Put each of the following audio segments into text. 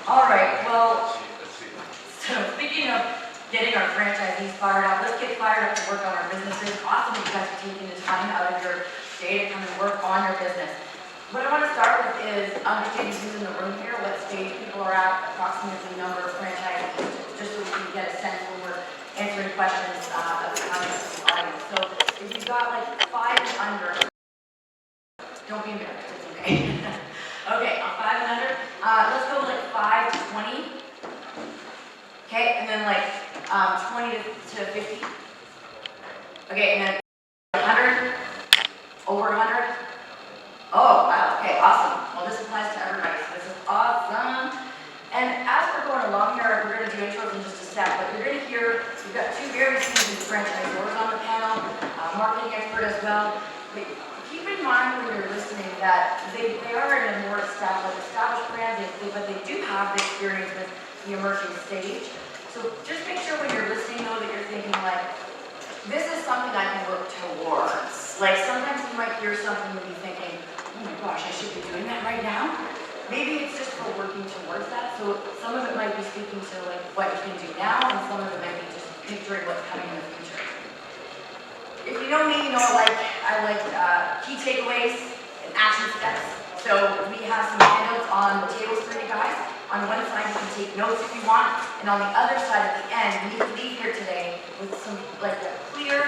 All right, well, so speaking of getting our franchisees fired up, let's get fired up to work on our businesses. Awesome that you guys are taking the time out of your day to come and work on your business. What I want to start with is understanding who's in the room here, what stage people are at, approximately number of franchisees, just so we can get a sense when we're answering questions that are coming up from the audience. So if you've got like 5 and under, don't be embarrassed, it's okay. Okay, on 5 and under, let's go like 5 to 20. Okay, and then like 20 to 50. Okay, and then 100, over 100. Oh, wow, okay, awesome. Well, this applies to everybody, so this is awesome. And as we're going along here, we're going to do intros in just a sec, but you're going to hear, we've got 2 very seasoned franchisors on the panel, marketing expert as well. But keep in mind when you're listening that they are in a more established brand, but they do have the experience with the emerging stage. So just make sure when you're listening though that you're thinking like, this is something I can work towards. Like sometimes you might hear something and be thinking, oh my gosh, I should be doing that right now. Maybe it's just for working towards that. So some of it might be speaking to like what you can do now, and some of it might be just picturing what's coming in the future. If you know me, you know I like key takeaways and action steps. So we have some handouts on the tables for you guys. On one side, you can take notes if you want, and on the other side at the end, we need to leave here today with some like a clear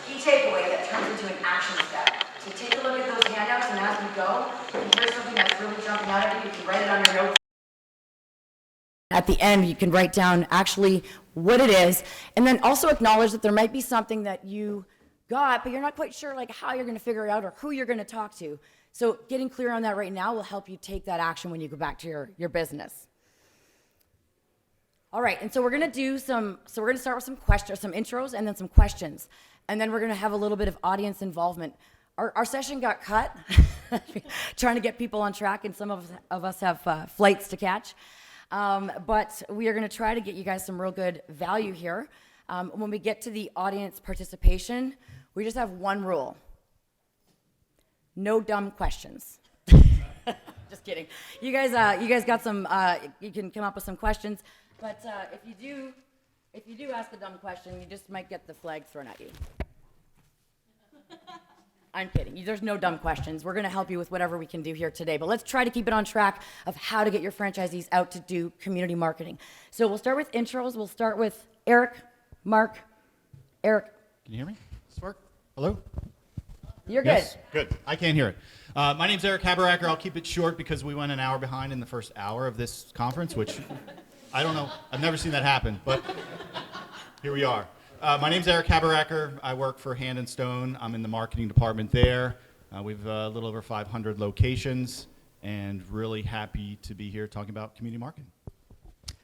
key takeaway that turns into an action step. So take a look at those handouts, and as we go, if you hear something that's really jumping out at you, you can write it on your notes. At the end, you can write down actually what it is, and then also acknowledge that there might be something that you got, but you're not quite sure like how you're going to figure it out or who you're going to talk to. So getting clear on that right now will help you take that action when you go back to your business. All right, and so we're going to start with some questions, some intros, and then some questions, and then we're going to have a little bit of audience involvement. Our session got cut, trying to get people on track, and some of us have flights to catch, but we are going to try to get you guys some real good value here. When we get to the audience participation, we just have one rule: no dumb questions. Just kidding. You guys got some. You can come up with some questions. But if you do ask a dumb question, you just might get the flag thrown at you. I'm kidding. There's no dumb questions. We're going to help you with whatever we can do here today. But let's try to keep it on track of how to get your franchisees out to do community marketing. So we'll start with intros. We'll start with Eric, Mark. Eric. Can you hear me? Does this work? Hello? You're yes? Good. I can't hear it. My name's Eric Haberacker. I'll keep it short because we went an hour behind in the first hour of this conference, which I don't know. I've never seen that happen, but here we are. My name's Eric Haberacker. I work for Hand & Stone. I'm in the marketing department there. We've a little over 500 locations, and really happy to be here talking about community marketing.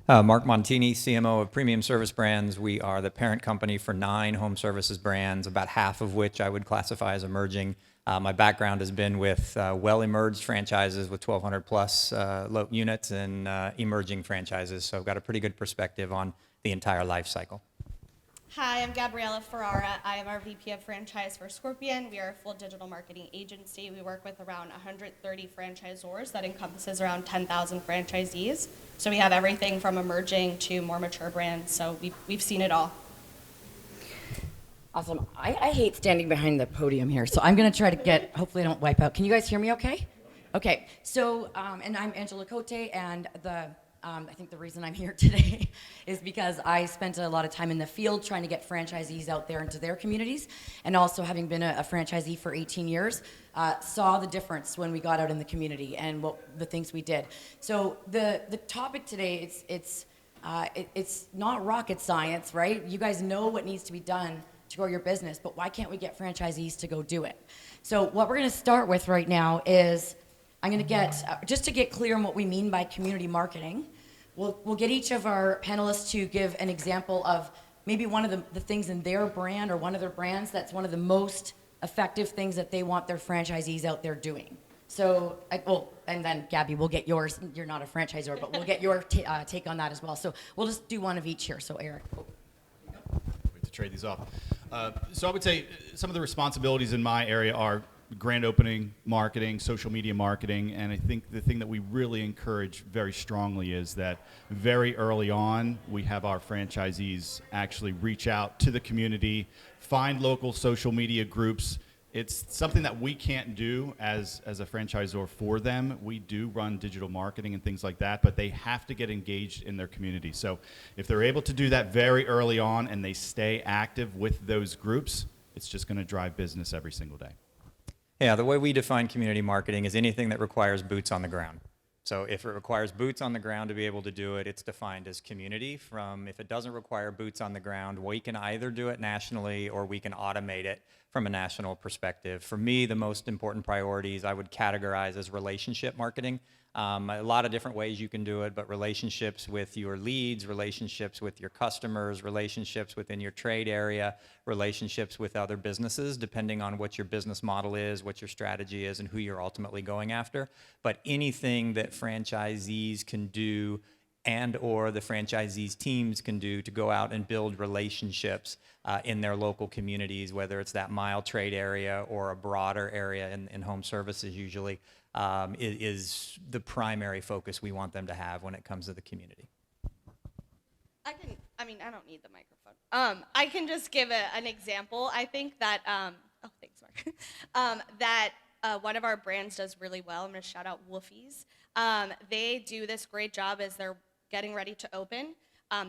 Mark Montini, CMO of Premium Service Brands. We are the parent company for 9 home services brands, about half of which I would classify as emerging. My background has been with well-emerged franchises with 1,200 plus units and emerging franchises, so I've got a pretty good perspective on the entire life cycle. Hi, I'm Gabriella Ferrara. I am our VP of Franchise for Scorpion. We are a full digital marketing agency. We work with around 130 franchisors that encompasses around 10,000 franchisees. So we have everything from emerging to more mature brands, so we've seen it all. Awesome. I hate standing behind the podium here, so I'm going to try to hopefully I don't wipe out. Can you guys hear me okay? Okay. So, and I'm Angela Cote, and I think the reason I'm here today is because I spent a lot of time in the field trying to get franchisees out there into their communities, and also having been a franchisee for 18 years, saw the difference when we got out in the community and the things we did. So the topic today, it's not rocket science, right? You guys know what needs to be done to grow your business, but why can't we get franchisees to go do it? So what we're going to start with right now is I'm going to get, just to get clear on what we mean by community marketing, we'll get each of our panelists to give an example of maybe one of the things in their brand or one of their brands that's one of the most effective things that they want their franchisees out there doing. So, and then Gabby, we'll get yours. You're not a franchisor, but we'll get your take on that as well. So we'll just do one of each here. So Eric. Wait to trade these off. So I would say some of the responsibilities in my area are grand opening marketing, social media marketing, and I think the thing that we really encourage very strongly is that very early on, we have our franchisees actually reach out to the community, find local social media groups. It's something that we can't do as a franchisor for them. We do run digital marketing and things like that, but they have to get engaged in their community. So if they're able to do that very early on and they stay active with those groups, it's just going to drive business every single day. Yeah, the way we define community marketing is anything that requires boots on the ground. So if it requires boots on the ground to be able to do it, it's defined as community. If it doesn't require boots on the ground, we can either do it nationally or we can automate it from a national perspective. For me, the most important priorities I would categorize as relationship marketing. A lot of different ways you can do it, but relationships with your leads, relationships with your customers, relationships within your trade area, relationships with other businesses, depending on what your business model is, what your strategy is, and who you're ultimately going after. But anything that franchisees can do and or the franchisees teams can do to go out and build relationships in their local communities, whether it's that mile trade area or a broader area in home services usually, is the primary focus we want them to have when it comes to the community. I don't need the microphone. I can just give an example. I think that, oh, thanks, Mark. That one of our brands does really well. I'm going to shout out Woofies. They do this great job as they're getting ready to open.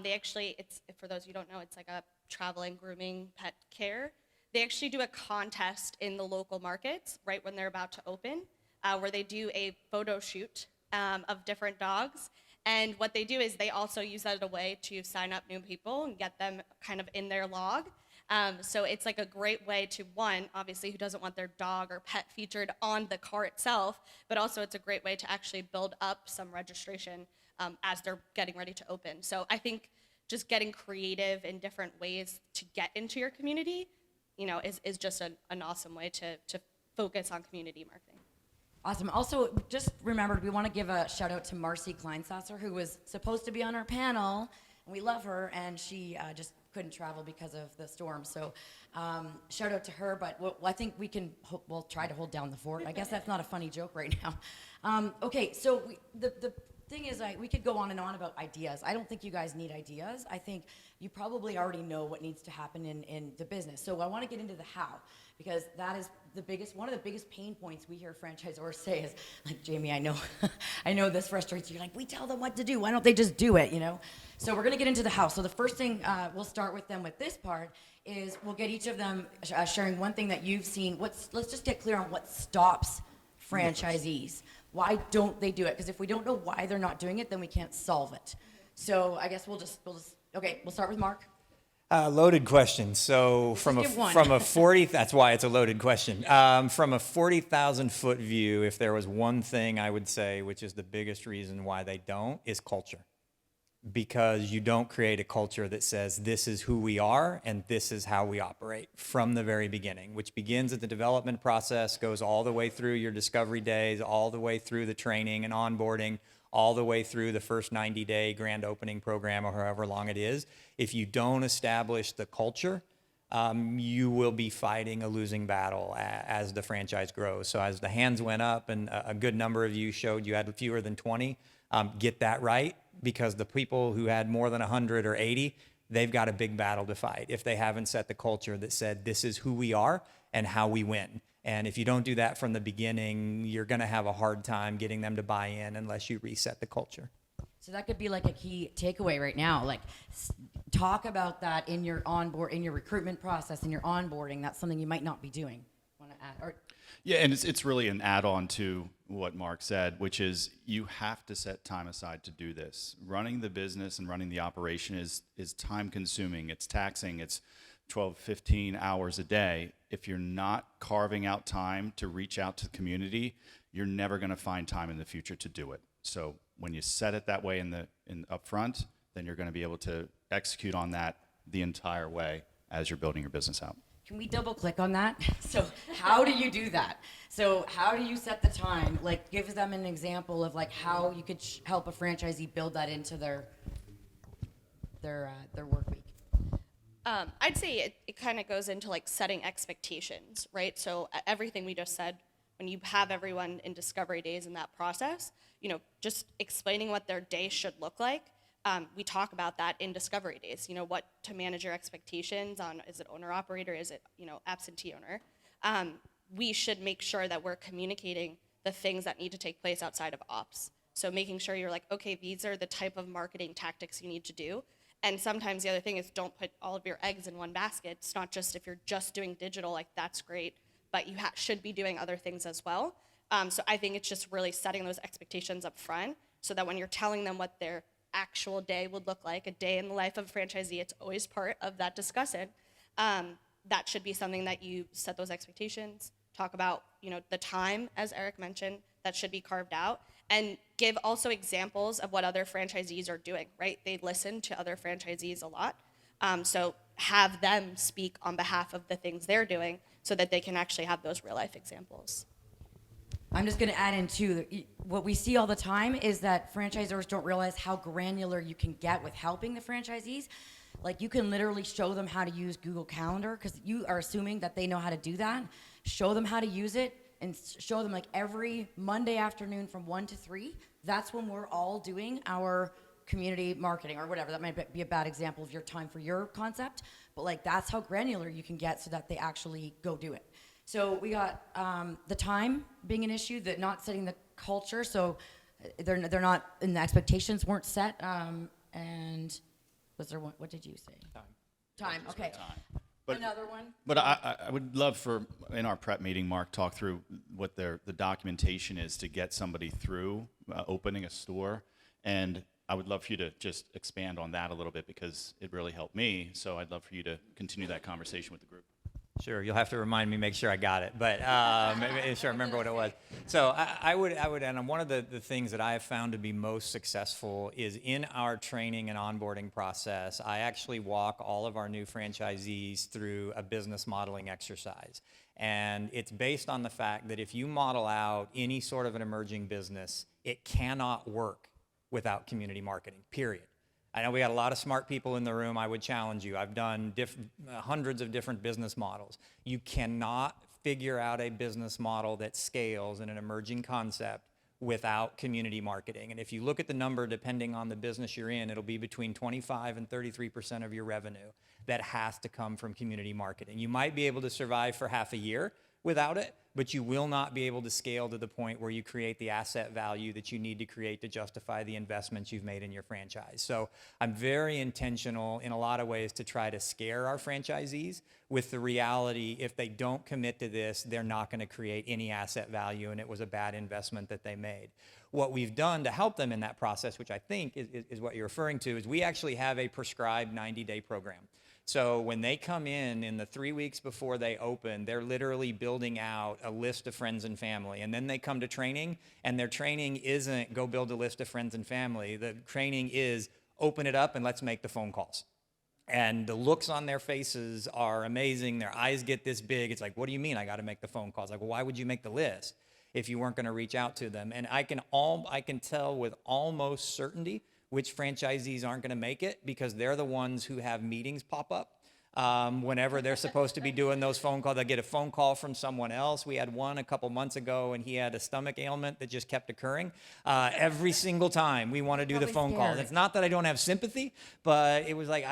They actually, for those who don't know, it's like a traveling, grooming, pet care. They actually do a contest in the local markets right when they're about to open, where they do a photo shoot of different dogs. And what they do is they also use that as a way to sign up new people and get them kind of in their log. So it's like a great way to, one, obviously who doesn't want their dog or pet featured on the car itself, but also it's a great way to actually build up some registration as they're getting ready to open. So I think just getting creative in different ways to get into your community, is just an awesome way to focus on community marketing. Awesome. Also, just remembered, we want to give a shout out to Marcy Kleinsasser, who was supposed to be on our panel, and we love her, and she just couldn't travel because of the storm. So shout out to her, but I think we'll try to hold down the fort. I guess that's not a funny joke right now. Okay, so the thing is, we could go on and on about ideas. I don't think you guys need ideas. I think you probably already know what needs to happen in the business. So I want to get into the how, because that is one of the biggest pain points we hear franchisors say is, like, Jamie, I know, I know this frustrates you. You're like, we tell them what to do. Why don't they just do it, So we're going to get into the how. So the first thing we'll start with them with this part is we'll get each of them sharing one thing that you've seen. Let's just get clear on what stops franchisees. Why don't they do it? Because if we don't know why they're not doing it, then we can't solve it. So I guess we'll start with Mark. Loaded question. So from a 40, that's why it's a loaded question. From a 40,000 foot view, if there was one thing I would say, which is the biggest reason why they don't, is culture. Because you don't create a culture that says this is who we are and this is how we operate from the very beginning, which begins at the development process, goes all the way through your discovery days, all the way through the training and onboarding, all the way through the first 90-day grand opening program or however long it is. If you don't establish the culture, you will be fighting a losing battle as the franchise grows. So as the hands went up and a good number of you showed you had fewer than 20, get that right, because the people who had more than 100 or 80, they've got a big battle to fight if they haven't set the culture that said this is who we are and how we win. And if you don't do that from the beginning, you're going to have a hard time getting them to buy in unless you reset the culture. So that could be like a key takeaway right now. Like, talk about that in your recruitment process, in your onboarding. That's something you might not be doing. Want to add? Yeah, and it's really an add-on to what Mark said, which is you have to set time aside to do this. Running the business and running the operation is time-consuming. It's taxing. It's 12, 15 hours a day. If you're not carving out time to reach out to the community, you're never going to find time in the future to do it. So when you set it that way in up front, then you're going to be able to execute on that the entire way as you're building your business out. Can we double click on that? So how do you do that? So how do you set the time? Like, give them an example of like how you could help a franchisee build that into their work week. I'd say it kind of goes into like setting expectations, right? So everything we just said, when you have everyone in discovery days in that process, just explaining what their day should look like. We talk about that in discovery days, what to manage your expectations on, is it owner operator, is it, absentee owner? We should make sure that we're communicating the things that need to take place outside of ops. So making sure you're like, okay, these are the type of marketing tactics you need to do. And sometimes the other thing is don't put all of your eggs in one basket. It's not just if you're just doing digital, like that's great, but you should be doing other things as well. So I think it's just really setting those expectations up front so that when you're telling them what their actual day would look like, a day in the life of a franchisee, it's always part of that discussion. That should be something that you set those expectations, talk about, the time, as Eric mentioned, that should be carved out, and give also examples of what other franchisees are doing, right? They listen to other franchisees a lot. So have them speak on behalf of the things they're doing so that they can actually have those real life examples. I'm just going to add in too, what we see all the time is that franchisors don't realize how granular you can get with helping the franchisees. Like you can literally show them how to use Google Calendar because you are assuming that they know how to do that. Show them how to use it and show them like every Monday afternoon from 1 to 3. That's when we're all doing our community marketing or whatever. That might be a bad example of your time for your concept, but like that's how granular you can get so that they actually go do it. So we got the time being an issue, that not setting the culture. So they're not, and the expectations weren't set. And was there one? What did you say? Time. Okay. But, another one. But I would love for, in our prep meeting, Mark talk through what the documentation is to get somebody through opening a store. And I would love for you to just expand on that a little bit because it really helped me. So I'd love for you to continue that conversation with the group. Sure, you'll have to remind me, make sure I got it, but make sure I remember what it was. So I would, and one of the things that I have found to be most successful is in our training and onboarding process, I actually walk all of our new franchisees through a business modeling exercise. And it's based on the fact that if you model out any sort of an emerging business, it cannot work without community marketing, period. I know we got a lot of smart people in the room. I would challenge you. I've done hundreds of different business models. You cannot figure out a business model that scales in an emerging concept without community marketing. And if you look at the number, depending on the business you're in, it'll be between 25 and 33% of your revenue that has to come from community marketing. You might be able to survive for half a year without it, but you will not be able to scale to the point where you create the asset value that you need to create to justify the investments you've made in your franchise. So I'm very intentional in a lot of ways to try to scare our franchisees with the reality, if they don't commit to this, they're not going to create any asset value, and it was a bad investment that they made. What we've done to help them in that process, which I think is what you're referring to, is we actually have a prescribed 90-day program. So when they come in the 3 weeks before they open, they're literally building out a list of friends and family. And then they come to training, and their training isn't go build a list of friends and family. The training is open it up and let's make the phone calls. And the looks on their faces are amazing. Their eyes get this big. It's like, what do you mean I got to make the phone calls? Like, well, why would you make the list if you weren't going to reach out to them? And I can tell with almost certainty which franchisees aren't going to make it because they're the ones who have meetings pop up whenever they're supposed to be doing those phone calls. They get a phone call from someone else. We had one a couple months ago, and he had a stomach ailment that just kept occurring. Every single time we want to do the phone calls. It's not that I don't have sympathy, but it was like,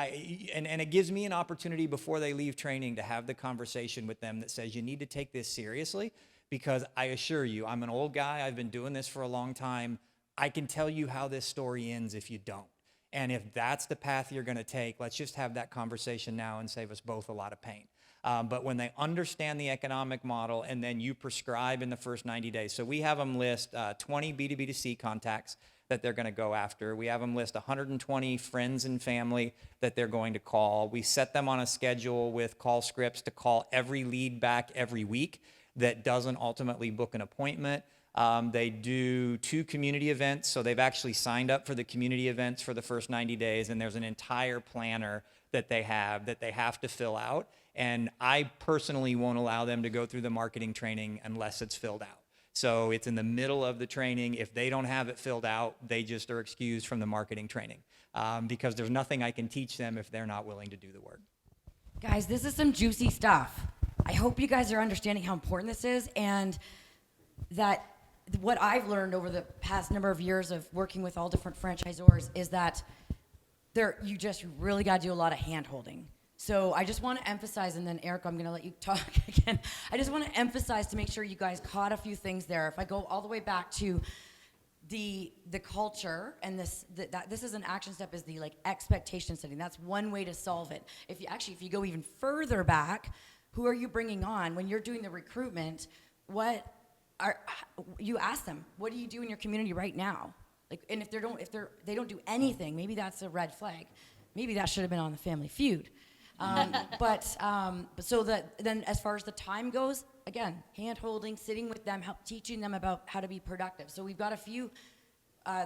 and it gives me an opportunity before they leave training to have the conversation with them that says, you need to take this seriously, because I assure you, I'm an old guy. I've been doing this for a long time. I can tell you how this story ends if you don't. And if that's the path you're going to take, let's just have that conversation now and save us both a lot of pain. But when they understand the economic model and then you prescribe in the first 90 days. So we have them list 20 B2B2C contacts that they're going to go after. We have them list 120 friends and family that they're going to call. We set them on a schedule with call scripts to call every lead back every week that doesn't ultimately book an appointment. They do 2 community events, so they've actually signed up for the community events for the first 90 days, and there's an entire planner that they have to fill out. And I personally won't allow them to go through the marketing training unless it's filled out. So it's in the middle of the training. If they don't have it filled out, they just are excused from the marketing training because there's nothing I can teach them if they're not willing to do the work. Guys, this is some juicy stuff. I hope you guys are understanding how important this is, and that what I've learned over the past number of years of working with all different franchisors is that you just really got to do a lot of hand-holding. So I just want to emphasize, and then Eric, I'm going to let you talk again. I just want to emphasize to make sure you guys caught a few things there. If I go all the way back to the culture, and this is an action step, is the like expectation setting. That's one way to solve it. If you go even further back, who are you bringing on when you're doing the recruitment? You ask them, what do you do in your community right now? Like, and if they don't do anything, maybe that's a red flag. Maybe that should have been on the Family Feud. So that then, as far as the time goes, again, hand-holding, sitting with them, teaching them about how to be productive. So we've got a few.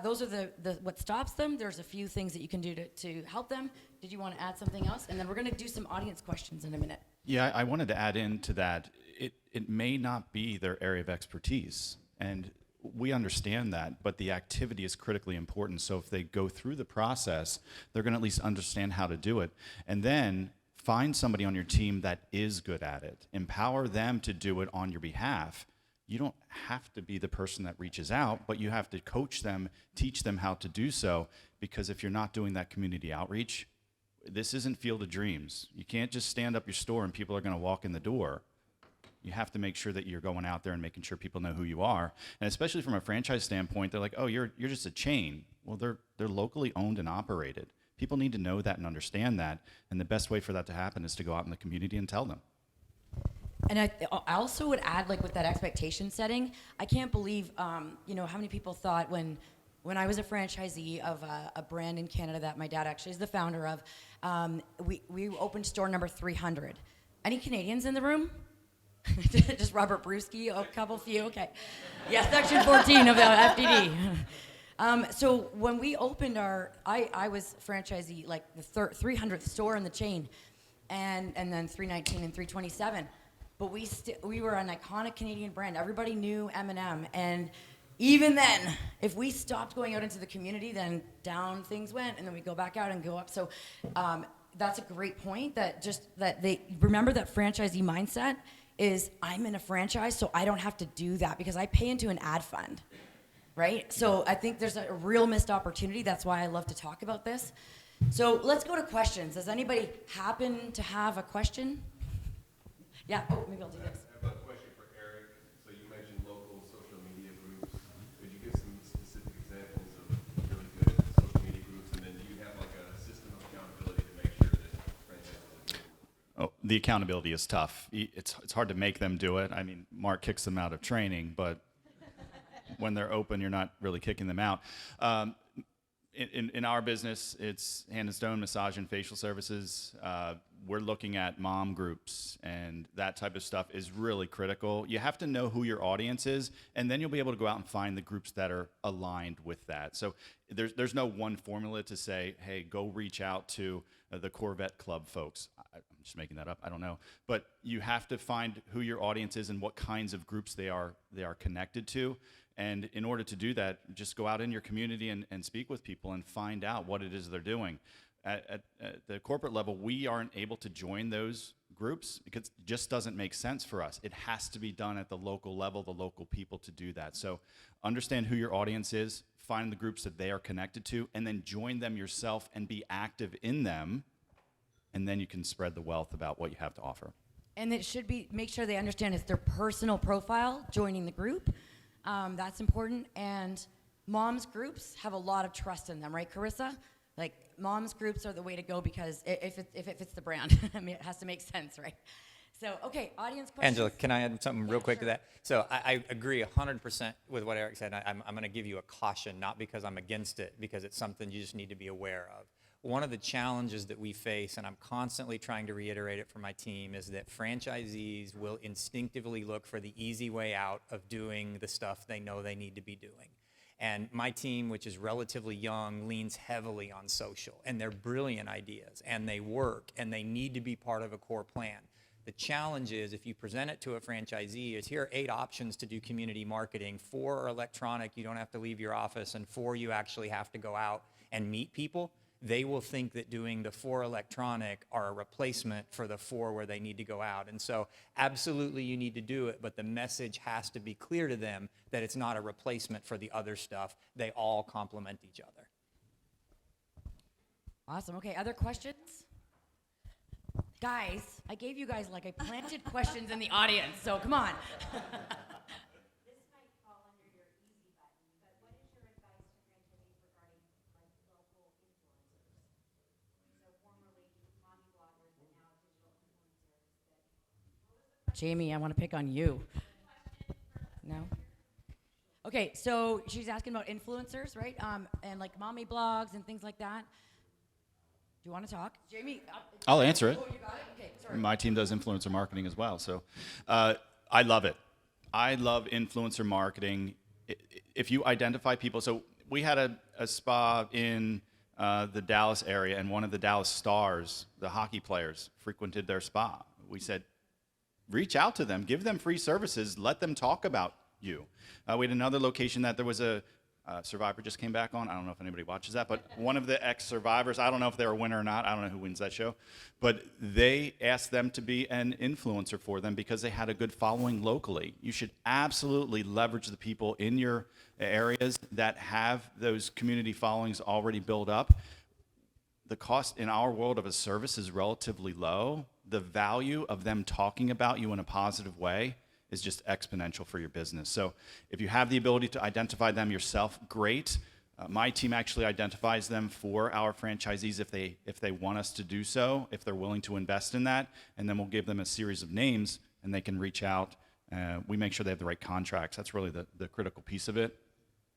Those are the what stops them. There's a few things that you can do to help them. Did you want to add something else? And then we're going to do some audience questions in a minute. Yeah, I wanted to add into that. It may not be their area of expertise, and we understand that, but the activity is critically important. So if they go through the process, they're going to at least understand how to do it. And then find somebody on your team that is good at it. Empower them to do it on your behalf. You don't have to be the person that reaches out, but you have to coach them, teach them how to do so, because if you're not doing that community outreach, this isn't Field of Dreams. You can't just stand up your store and people are going to walk in the door. You have to make sure that you're going out there and making sure people know who you are. And especially from a franchise standpoint, they're like, oh, you're just a chain. Well, they're locally owned and operated. People need to know that and understand that. And the best way for that to happen is to go out in the community and tell them. And I also would add, like with that expectation setting, I can't believe, how many people thought when I was a franchisee of a brand in Canada that my dad actually is the founder of, we opened store number 300. Any Canadians in the room? Just Robert Brewski, a couple few, okay. Yeah, section 14 of the FDD. So when we opened I was franchisee, like the 300th store in the chain, and then 319 and 327. But we were an iconic Canadian brand. Everybody knew M&M, and even then, if we stopped going out into the community, then down things went, and then we go back out and go up. So that's a great point. That they remember that franchisee mindset is I'm in a franchise, so I don't have to do that because I pay into an ad fund, right? So I think there's a real missed opportunity. That's why I love to talk about this. So let's go to questions. Does anybody happen to have a question? Yeah, maybe I'll do this. I have a question for Eric. So you mentioned local social media groups. Could you give some specific examples of really good social media groups? And then do you have like a system of accountability to make sure that franchises are doing it? Oh, the accountability is tough. It's hard to make them do it. I mean, Mark kicks them out of training, but when they're open, you're not really kicking them out. In our business, it's Hand and Stone, massage and facial services. We're looking at mom groups, and that type of stuff is really critical. You have to know who your audience is, and then you'll be able to go out and find the groups that are aligned with that. So there's no one formula to say, hey, go reach out to the Corvette Club folks. I'm just making that up. I don't know. But you have to find who your audience is and what kinds of groups they are connected to. And in order to do that, just go out in your community and speak with people and find out what it is they're doing. At the corporate level, we aren't able to join those groups because it just doesn't make sense for us. It has to be done at the local level, the local people to do that. So understand who your audience is, find the groups that they are connected to, and then join them yourself and be active in them, and then you can spread the wealth about what you have to offer. And it should be, make sure they understand it's their personal profile joining the group. That's important. And moms groups have a lot of trust in them, right, Carissa? Like, moms groups are the way to go because if it fits the brand, I mean, it has to make sense, right? So, okay, audience questions. Angela, can I add something real quick to that? So I agree 100% with what Eric said. I'm going to give you a caution, not because I'm against it, because it's something you just need to be aware of. One of the challenges that we face, and I'm constantly trying to reiterate it for my team, is that franchisees will instinctively look for the easy way out of doing the stuff they know they need to be doing. And my team, which is relatively young, leans heavily on social. And they're brilliant ideas, and they work, and they need to be part of a core plan. The challenge is if you present it to a franchisee, is here are 8 options to do community marketing. 4 are electronic, you don't have to leave your office, and 4 you actually have to go out and meet people. they will think that doing the 4 electronic are a replacement for the 4 where they need to go out. And so absolutely you need to do it, but the message has to be clear to them that it's not a replacement for the other stuff. They all complement each other. Awesome. Okay, other questions? Guys, I gave you guys like I planted questions in the audience, so come on. This might fall under your easy button, but what is your advice to franchisees regarding like local influencers? So formerly mommy bloggers, but now digital influencers. Jamie, I want to pick on you. No? Okay, so she's asking about influencers, right? And like mommy blogs and things like that. Do you want to talk? Jamie? I'll answer it. Oh, you got it? Okay, sorry. My team does influencer marketing as well. So I love it. I love influencer marketing. If you identify people, so we had a spa in the Dallas area, and one of the Dallas stars, the hockey players, frequented their spa. We said, reach out to them, give them free services, let them talk about you. We had another location that there was a Survivor just came back on. I don't know if anybody watches that, but one of the ex-survivors, I don't know if they're a winner or not. I don't know who wins that show. But they asked them to be an influencer for them because they had a good following locally. You should absolutely leverage the people in your areas that have those community followings already built up. The cost in our world of a service is relatively low. The value of them talking about you in a positive way is just exponential for your business. So if you have the ability to identify them yourself, great. My team actually identifies them for our franchisees if they want us to do so, if they're willing to invest in that, and then we'll give them a series of names and they can reach out. We make sure they have the right contracts. That's really the critical piece of it.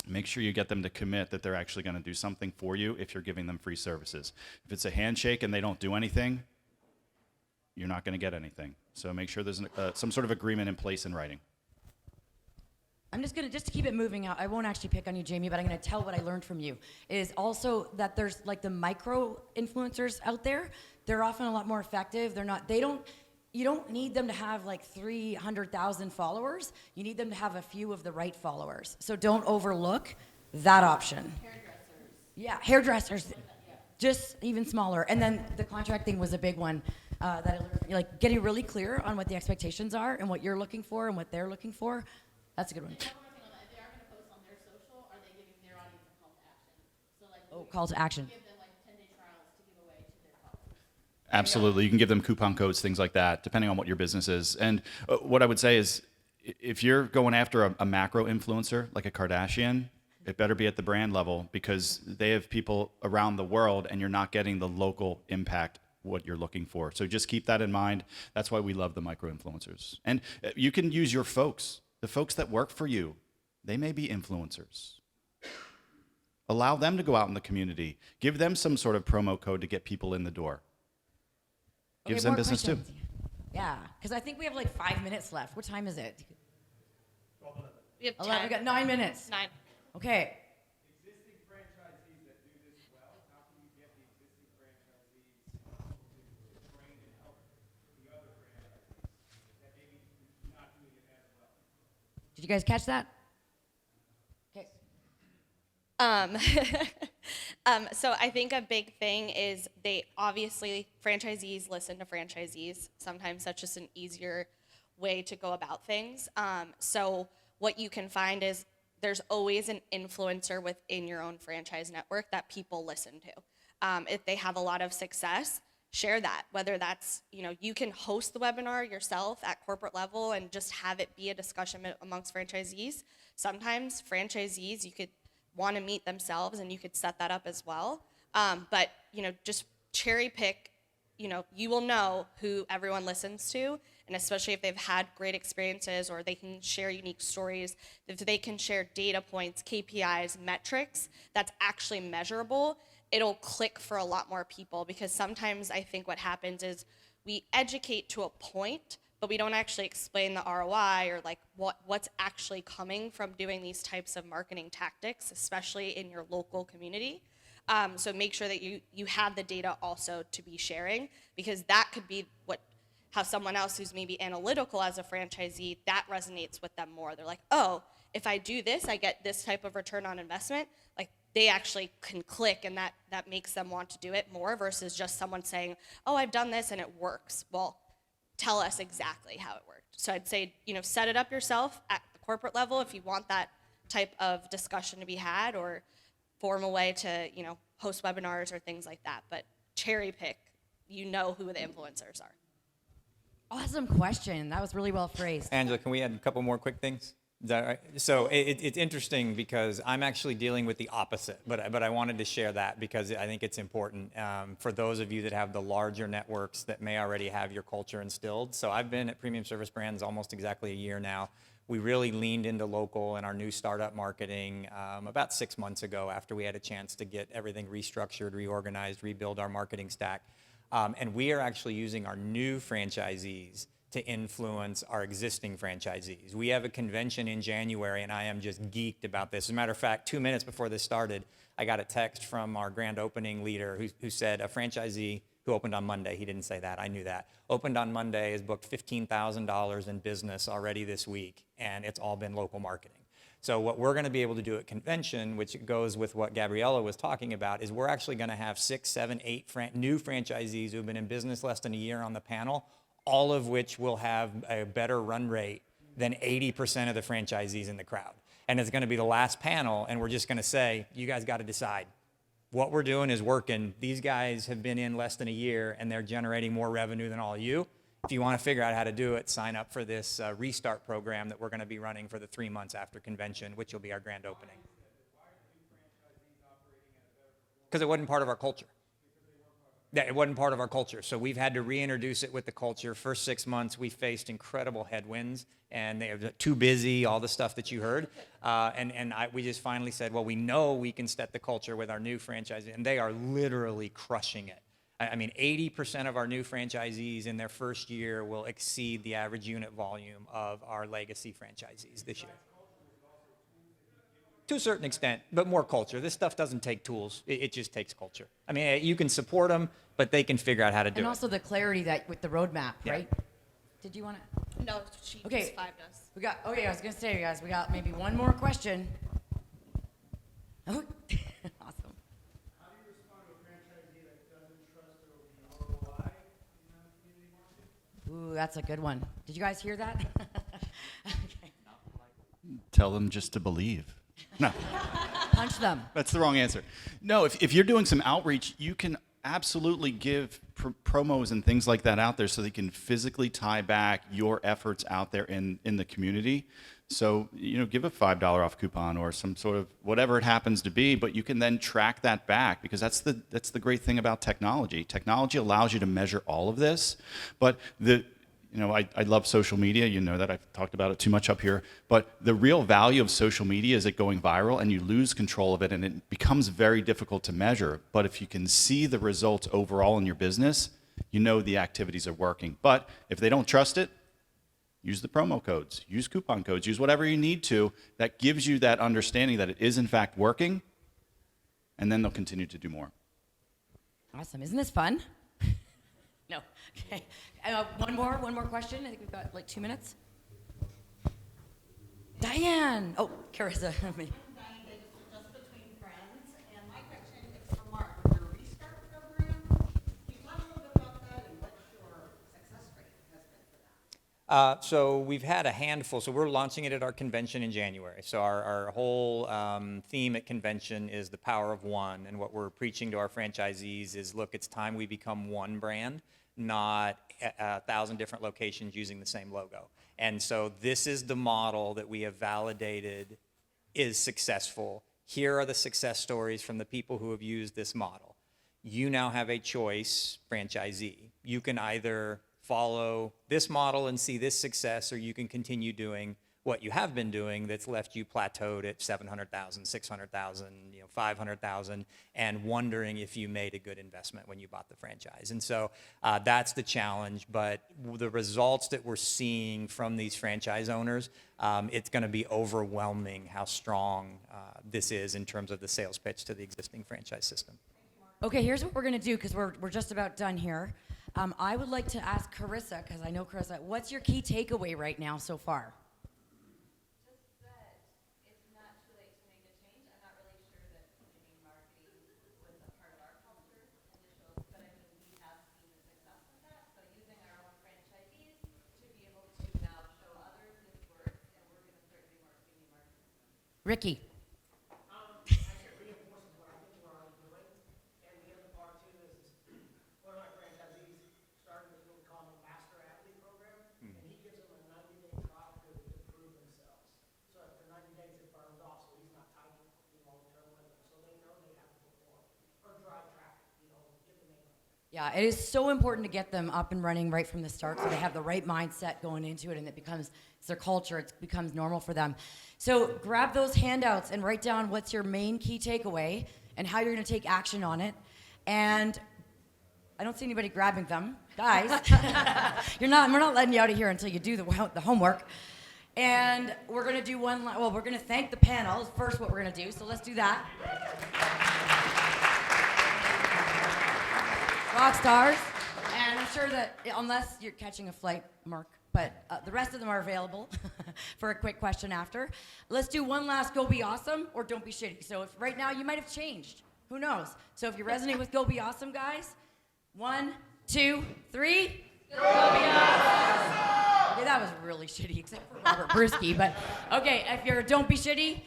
Make sure you get them to commit that they're actually going to do something for you if you're giving them free services. If it's a handshake and they don't do anything, you're not going to get anything. So make sure there's some sort of agreement in place in writing. I'm just to keep it moving out. I won't actually pick on you, Jamie, but I'm gonna tell what I learned from you is also that there's like the micro influencers out there. They're often a lot more effective. You don't need them to have like 300,000 followers. You need them to have a few of the right followers. So don't overlook that option. Hairdressers. Yeah, hairdressers. Just even smaller. And then the contract thing was a big one. That I learned, like getting really clear on what the expectations are and what you're looking for and what they're looking for. That's a good one. One more thing on that. If they are going to post on their social, are they giving their audience a call to action? So like, Call to action. give them like 10-day trials to give away to their followers. Absolutely. You can give them coupon codes, things like that, depending on what your business is. And what I would say is if you're going after a macro influencer like a Kardashian, it better be at the brand level because they have people around the world and you're not getting the local impact what you're looking for. So just keep that in mind. That's why we love the micro influencers. And you can use your folks, the folks that work for you. They may be influencers. Allow them to go out in the community. Give them some sort of promo code to get people in the door. Gives them more business questions. too. Yeah, because I think we have like 5 minutes left. What time is it? We have 11. We 10. got 9 minutes. 9. Okay. Existing franchisees that do this well, how can you get the existing franchisees to train and help the other franchisees that maybe not doing it as well? Did you guys catch that? Okay. So I think a big thing is franchisees listen to franchisees. Sometimes that's just an easier way to go about things. So what you can find is there's always an influencer within your own franchise network that people listen to. If they have a lot of success, share that. Whether that's, you can host the webinar yourself at corporate level and just have it be a discussion amongst franchisees. Sometimes franchisees, you could want to meet themselves and you could set that up as well. But, just cherry pick, you will know who everyone listens to, and especially if they've had great experiences or they can share unique stories, if they can share data points, KPIs, metrics that's actually measurable, it'll click for a lot more people because sometimes I think what happens is we educate to a point, but we don't actually explain the ROI or like what's actually coming from doing these types of marketing tactics, especially in your local community. So make sure that you have the data also to be sharing because that could be how someone else who's maybe analytical as a franchisee, that resonates with them more. They're like, oh, if I do this, I get this type of return on investment. Like they actually can click, and that makes them want to do it more versus just someone saying, oh, I've done this and it works. Well, tell us exactly how it worked. So I'd say, set it up yourself at the corporate level if you want that type of discussion to be had, or form a way to, host webinars or things like that. But cherry pick, who the influencers are. Awesome question. That was really well phrased. Angela, can we add a couple more quick things? Is that right? So it's interesting because I'm actually dealing with the opposite, but I wanted to share that because I think it's important for those of you that have the larger networks that may already have your culture instilled. So I've been at Premium Service Brands almost exactly a year now. We really leaned into local and our new startup marketing about 6 months ago after we had a chance to get everything restructured, reorganized, rebuild our marketing stack. And we are actually using our new franchisees to influence our existing franchisees. We have a convention in January, and I am just geeked about this. As a matter of fact, 2 minutes before this started, I got a text from our grand opening leader who said a franchisee who opened on Monday, he didn't say that, I knew that, opened on Monday, has booked $15,000 in business already this week, and it's all been local marketing. So what we're going to be able to do at convention, which goes with what Gabriella was talking about, is we're actually going to have 6, 7, 8 new franchisees who have been in business less than a year on the panel, all of which will have a better run rate than 80% of the franchisees in the crowd. And it's going to be the last panel, and we're just going to say, you guys got to decide. What we're doing is working. These guys have been in less than a year, and they're generating more revenue than all of you. If you want to figure out how to do it, sign up for this restart program that we're going to be running for the 3 months after convention, which will be our grand opening. Because it wasn't part of our culture. Yeah, it wasn't part of our culture. So we've had to reintroduce it with the culture. First 6 months, we faced incredible headwinds, and they were too busy, all the stuff that you heard. We just finally said, well, we know we can set the culture with our new franchisees, and they are literally crushing it. I mean, 80% of our new franchisees in their first year will exceed the average unit volume of our legacy franchisees this year. To a certain extent, but more culture. This stuff doesn't take tools. It just takes culture. I mean, you can support them, but they can figure out how to do it. And also the clarity that with the roadmap, Yeah. right? Did you want to? No, she Okay. just 5'd us. I was going to say, guys, we got maybe one more question. Oh, awesome. How do you respond to a franchisee that doesn't trust there will be ROI in the community market? Ooh, that's a good one. Did you guys hear that? Okay. Tell them just to believe. No, Punch them. that's the wrong answer. No, if you're doing some outreach, you can absolutely give promos and things like that out there so they can physically tie back your efforts out there in the community. So, give a $5 off coupon or some sort of whatever it happens to be, but you can then track that back because that's the great thing about technology. Technology allows you to measure all of this, but I love social media. You know that I've talked about it too much up here. But the real value of social media is it going viral and you lose control of it and it becomes very difficult to measure. But if you can see the results overall in your business, you know the activities are working. But if they don't trust it, use the promo codes, use coupon codes, use whatever you need to that gives you that understanding that it is in fact working, and then they'll continue to do more. Awesome. Isn't this fun? No. Okay. One more question. I think we've got like 2 minutes. Diane. Oh, Carissa. Diane Davis with Just Between Friends, and my question is for Mark. Your restart program, can you talk a little bit about that and what your success rate has been for that? So we've had a handful. So we're launching it at our convention in January. So our whole theme at convention is the power of one. And what we're preaching to our franchisees is, look, it's time we become one brand, not 1,000 different locations using the same logo. And so this is the model that we have validated is successful. Here are the success stories from the people who have used this model. You now have a choice, franchisee. You can either follow this model and see this success, or you can continue doing what you have been doing that's left you plateaued at 700,000, 600,000, 500,000, and wondering if you made a good investment when you bought the franchise. And so that's the challenge. But the results that we're seeing from these franchise owners, it's going to be overwhelming how strong this is in terms of the sales pitch to the existing franchise system. Okay, here's what we're going to do because we're just about done here. I would like to ask Carissa, because I know Carissa, what's your key takeaway right now so far? Just that it's not too late to make a change. I'm not really sure that maybe Ricky. Actually reinforces what I think we're already doing. And the other part too is one of my franchisees started with what we call a master athlete program, and he gives them a 90-day trial period to prove themselves. So after 90 days, it burns off, so he's not tied to long-term with them. So they know they have to perform or drive traffic, get the name up. Yeah, it is so important to get them up and running right from the start so they have the right mindset going into it and it's their culture, it becomes normal for them. So grab those handouts and write down what's your main key takeaway and how you're going to take action on it. And I don't see anybody grabbing them. Guys, we're not letting you out of here until you do the homework. And we're going to do we're going to thank the panel is first what we're going to do. So let's do that. Rock stars, and I'm sure that unless you're catching a flight, Mark, but the rest of them are available for a quick question after. Let's do one last go be awesome or don't be shitty. So if right now you might have changed, who knows? So if you resonate with go be awesome, guys, 1, 2, 3, go be awesome. Okay, that was really shitty, except for Robert Brewski, but okay, if you're don't be shitty,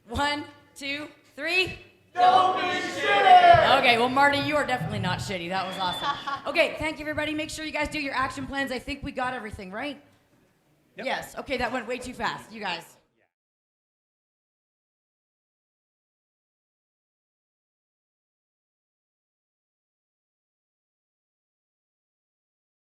1, 2, 3. Don't be shitty! Okay, well, Marty, you are definitely not shitty. That was awesome. Okay, thank you, everybody. Make sure you guys do your action plans. I think we got everything, right? Yep. Yes. Okay, that went way too fast. You guys.